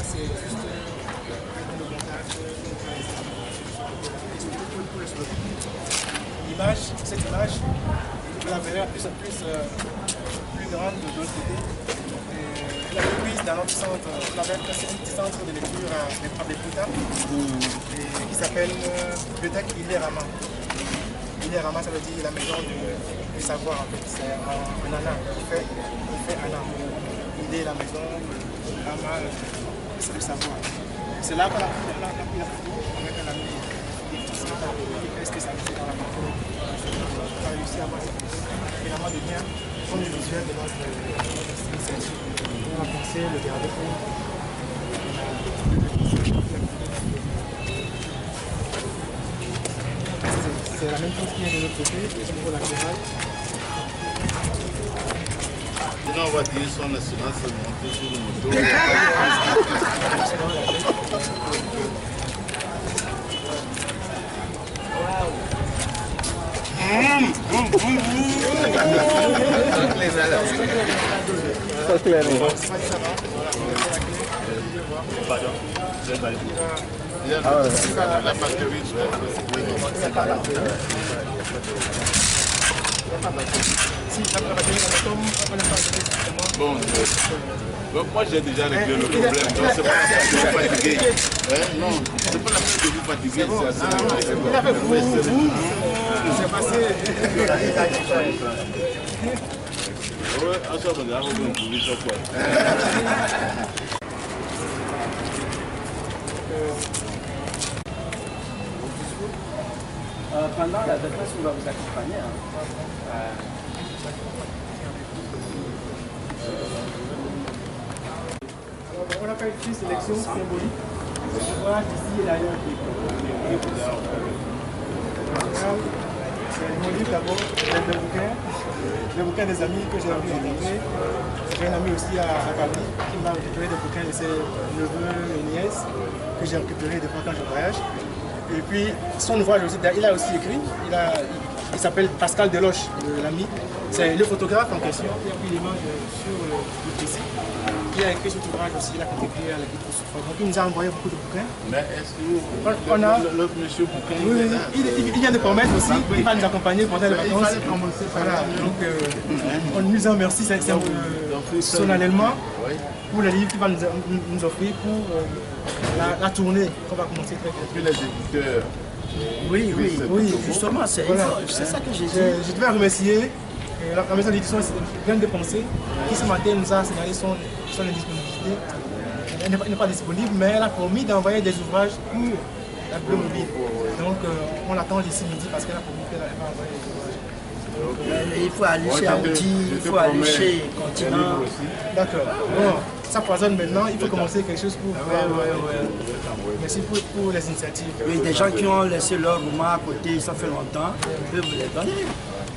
c'est juste le montage. L'image, cette image, vous la verrez plus grande de l'autre côté. Elle a été prise dans notre centre, on avait un petit centre de lecture à Bekuta, qui s'appelle Bibliothèque Ilé-Rama. Ilé-Rama, ça veut dire la maison du savoir en fait, c'est un ana, il fait ana. Ilé, la maison, Rama, c'est le savoir. C'est là qu'on a pris la photo avec un ami. Qu'est-ce que ça veut dire dans la photo? On a réussi à avoir cette photo et vraiment de bien prendre le visuel de notre initiative. On a pensé le garder pour c'est la même chose qui est de l'autre côté, pour la chorale. Sinon on va dire son assurance monter sur le moto. Bon, donc moi j'ai déjà réglé le problème, donc c'est pas la peine de vous fatiguer. Non, c'est pas la peine de vous fatiguer, c'est passé. Pendant la défense, on va vous accompagner. On a fait une sélection symbolique. On voit ici et d'ailleurs. C'est mon livre d'abord, le bouquin des amis que j'ai rencontrés. J'ai un ami aussi à Paris qui m'a récupéré des bouquins de ses neveux et nièces que j'ai récupéré des fois quand je voyage. Et puis son ouvrage aussi, il a aussi écrit, il s'appelle Pascal Deloche, l'ami. C'est le photographe en question qui a pris l'image sur le précis. Il a écrit cet ouvrage aussi, il a contribué à la vie de souffrance. Donc il nous a envoyé beaucoup de bouquins. Mais est-ce que on a le monsieur bouquin il vient de promettre aussi, il va nous accompagner pendant les vacances. Voilà, donc on nous en remercie solennellement pour les livres qu'il va nous offrir pour la tournée qu'on va commencer très vite. les éditeurs? Oui, justement, c'est ça que j'ai dit. Je devais remercier la maison d'édition vient de penser qui ce matin nous a signalé son indisponibilité. Elle n'est pas disponible, mais elle a promis d'envoyer des ouvrages pour la Bleu Mobile. Donc on l'attend d'ici midi parce qu'elle a promis qu'elle va envoyer des ouvrages. Il faut aller chez Audi, il faut aller chez Continent. D'accord. Bon, ça poisonne maintenant, il faut commencer quelque chose pour Merci pour les initiatives. Oui, des gens qui ont laissé leur roman à côté, ça fait longtemps, ils peuvent les donner.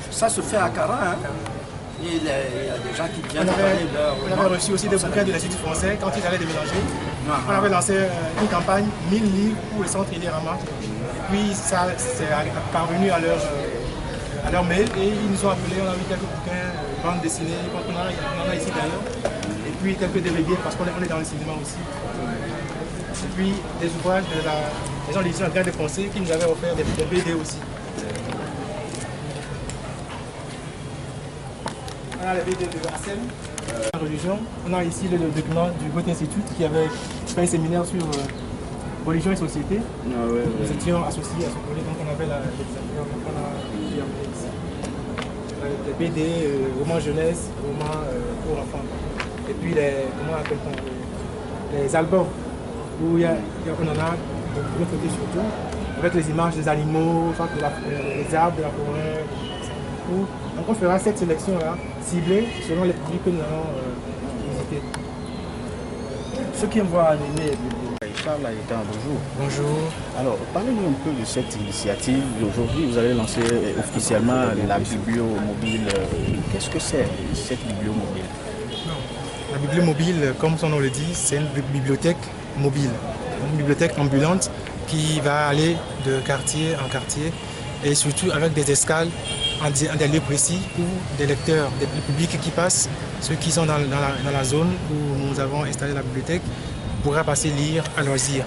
Ça se fait à Cara, hein. Il y a des gens qui viennent donner leur roman. On avait reçu aussi des bouquins de l'Institut français quand ils allaient déménager. On avait lancé une campagne, 1000 livres pour le centre Ilé-Rama. Et puis ça c'est parvenu à leur mail et ils nous ont appelés, on a eu quelques bouquins, bandes dessinées, on en a ici d'ailleurs. Et puis quelques DVD parce qu'on est dans le cinéma aussi. Et puis des ouvrages de les gens d'édition Grain de Pensée qui nous avaient offert des BD aussi. On a les BD de Assem, la religion. On a ici le document du Goethe Institut qui avait fait un séminaire sur religion et société. Nous étions associés à ce projet, donc on avait les BD, romans jeunesse, romans pour enfants. Et puis les albums où on en a de l'autre côté surtout, avec les images des animaux, des arbres, de la forêt. Donc on fera cette sélection-là, ciblée selon les produits que nous allons visiter. Ceux qui vont animer. Charles Aïtan, bonjour. Bonjour. Alors, parlez-nous un peu de cette initiative. Aujourd'hui, vous allez lancer officiellement la bibliomobile. Qu'est-ce que c'est, cette bibliomobile? La bibliomobile, comme son nom le dit, c'est une bibliothèque mobile. Une bibliothèque ambulante qui va aller de quartier en quartier et surtout avec des escales en des lieux précis où des lecteurs, des publics qui passent, ceux qui sont dans la zone où nous avons installé la bibliothèque, pourra passer lire à loisir.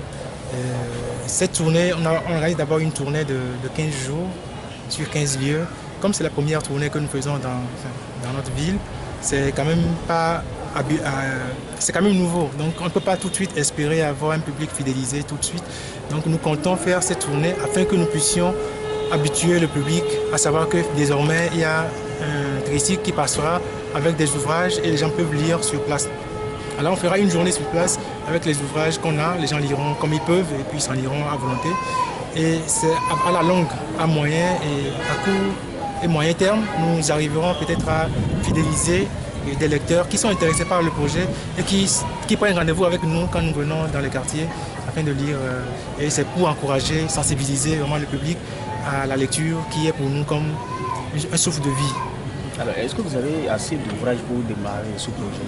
Cette tournée, on organise d'abord une tournée de 15 jours sur 15 lieux. Comme c'est la première tournée que nous faisons dans notre ville, c'est quand même nouveau. Donc on ne peut pas tout de suite espérer avoir un public fidélisé tout de suite. Donc nous comptons faire cette tournée afin que nous puissions habituer le public à savoir que désormais il y a un tricycle qui passera avec des ouvrages et les gens peuvent lire sur place. Alors on fera une journée sur place avec les ouvrages qu'on a, les gens liront comme ils peuvent et puis ils s'en liront à volonté. Et c'est à la longue, à moyen et à court et moyen terme, nous arriverons peut-être à fidéliser des lecteurs qui sont intéressés par le projet et qui prennent rendez-vous avec nous quand nous venons dans les quartiers afin de lire. Et c'est pour encourager, sensibiliser vraiment le public à la lecture qui est pour nous comme un souffle de vie. Alors, est-ce que vous avez assez d'ouvrages pour démarrer ce projet?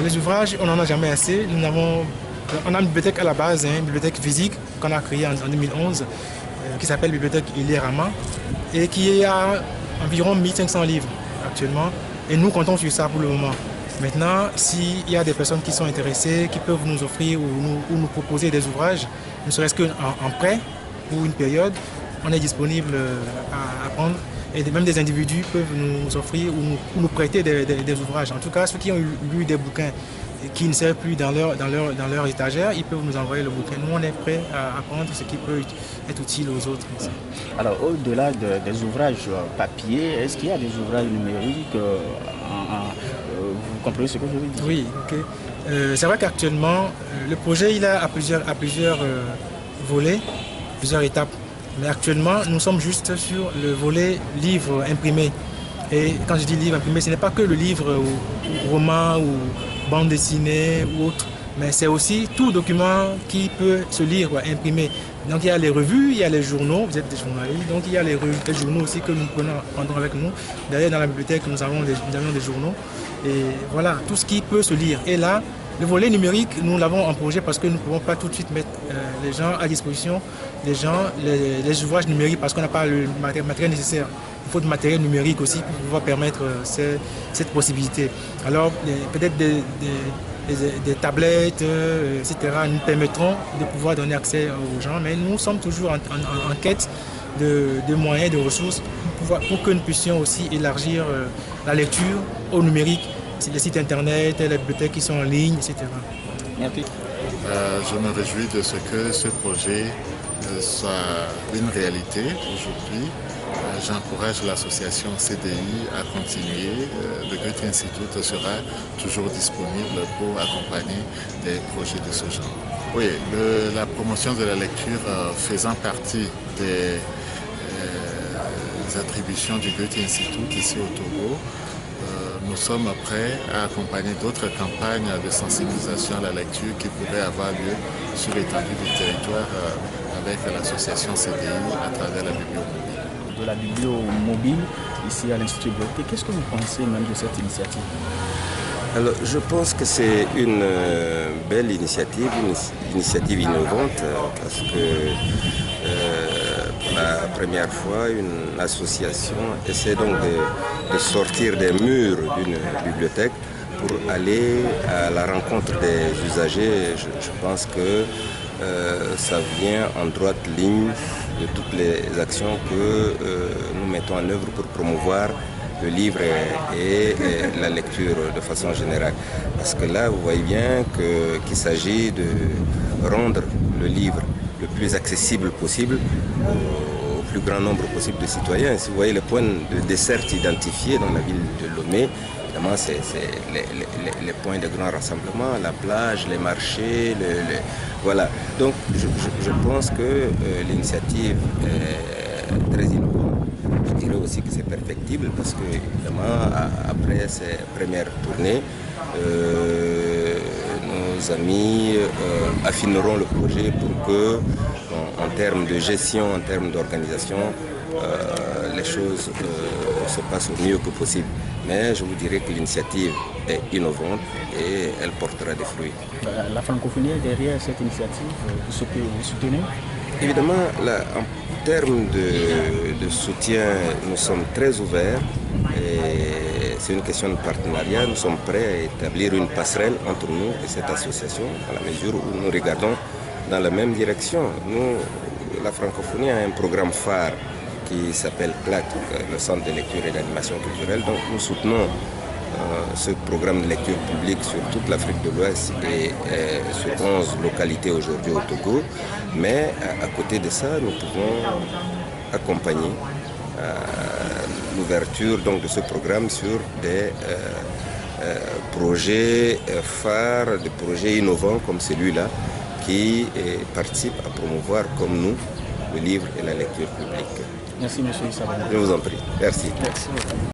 Les ouvrages, on n'en a jamais assez. On a une bibliothèque à la base, une bibliothèque physique qu'on a créée en 2011 qui s'appelle Bibliothèque Ilérama et qui a environ 1500 livres actuellement. Et nous comptons sur ça pour le moment. Maintenant, s'il y a des personnes qui sont intéressées, qui peuvent nous offrir ou nous proposer des ouvrages, ne serait-ce qu'en prêt pour une période, on est disponible à prendre. Et même des individus peuvent nous offrir ou nous prêter des ouvrages. En tout cas, ceux qui ont lu des bouquins et qui ne servent plus dans leur étagère, ils peuvent nous envoyer le bouquin. Nous, on est prêts à prendre ce qui peut être utile aux autres. Alors, au-delà des ouvrages papier, est-ce qu'il y a des ouvrages numériques vous comprenez ce que je veux dire? Oui, ok. C'est vrai qu'actuellement, le projet il a plusieurs volets, plusieurs étapes. Mais actuellement, nous sommes juste sur le volet livre imprimé. Et quand je dis livre imprimé, ce n'est pas que le livre ou roman ou bande dessinée ou autre, mais c'est aussi tout document qui peut se lire ou imprimer. Donc il y a les revues, il y a les journaux, vous êtes des journalistes, donc il y a les journaux aussi que nous prendrons avec nous. D'ailleurs, dans la bibliothèque, nous avions des journaux. Et voilà, tout ce qui peut se lire. Et là, le volet numérique, nous l'avons en projet parce que nous ne pouvons pas tout de suite mettre les gens à disposition, les ouvrages numériques parce qu'on n'a pas le matériel nécessaire. Il faut du matériel numérique aussi pour pouvoir permettre cette possibilité. Alors peut-être des tablettes, etc. nous permettront de pouvoir donner accès aux gens, mais nous sommes toujours en quête de moyens, de ressources pour que nous puissions aussi élargir la lecture au numérique. Les sites internet, les bibliothèques qui sont en ligne, etc. Merci. Je me réjouis de ce que ce projet soit une réalité aujourd'hui. J'encourage l'association CDI à continuer. Le Goethe Institut sera toujours disponible pour accompagner des projets de ce genre. Oui, la promotion de la lecture faisant partie des attributions du Goethe Institut ici au Togo, nous sommes prêts à accompagner d'autres campagnes de sensibilisation à la lecture qui pourraient avoir lieu sur l'étendue du territoire avec l'association CDI à travers la bibliomobile. De la bibliomobile ici à l'Institut Goethe, qu'est-ce que vous pensez même de cette initiative? Alors, je pense que c'est une belle initiative, une initiative innovante parce que pour la première fois, une association essaie donc de sortir des murs d'une bibliothèque pour aller à la rencontre des usagers. Je pense que ça vient en droite ligne de toutes les actions que nous mettons en œuvre pour promouvoir le livre et la lecture de façon générale. Parce que là, vous voyez bien qu'il s'agit de rendre le livre le plus accessible possible au plus grand nombre possible de citoyens. Si vous voyez les points de dessert identifiés dans la ville de Lomé, évidemment, c'est les points de grand rassemblement, la plage, les marchés, voilà. Donc, je pense que l'initiative est très innovante. Je dirais aussi que c'est perfectible parce que, évidemment, après ces premières tournées, nos amis affineront le projet pour que, en termes de gestion, en termes d'organisation, les choses se passent au mieux que possible. Mais je vous dirais que l'initiative est innovante et elle portera des fruits. La francophonie est derrière cette initiative, ce que vous soutenez? Évidemment, en termes de soutien, nous sommes très ouverts et c'est une question de partenariat. Nous sommes prêts à établir une passerelle entre nous et cette association, à la mesure où nous regardons dans la même direction. Nous, la francophonie a un programme phare qui s'appelle CLAC, le Centre de lecture et d'animation culturelle. Donc nous soutenons ce programme de lecture publique sur toute l'Afrique de l'Ouest et sur 11 localités aujourd'hui au Togo. Mais à côté de ça, nous pouvons accompagner l'ouverture de ce programme sur des projets phares, des projets innovants comme celui-là qui participent à promouvoir comme nous le livre et la lecture publique. Merci, monsieur Issa. Je vous en prie. Merci. Merci beaucoup.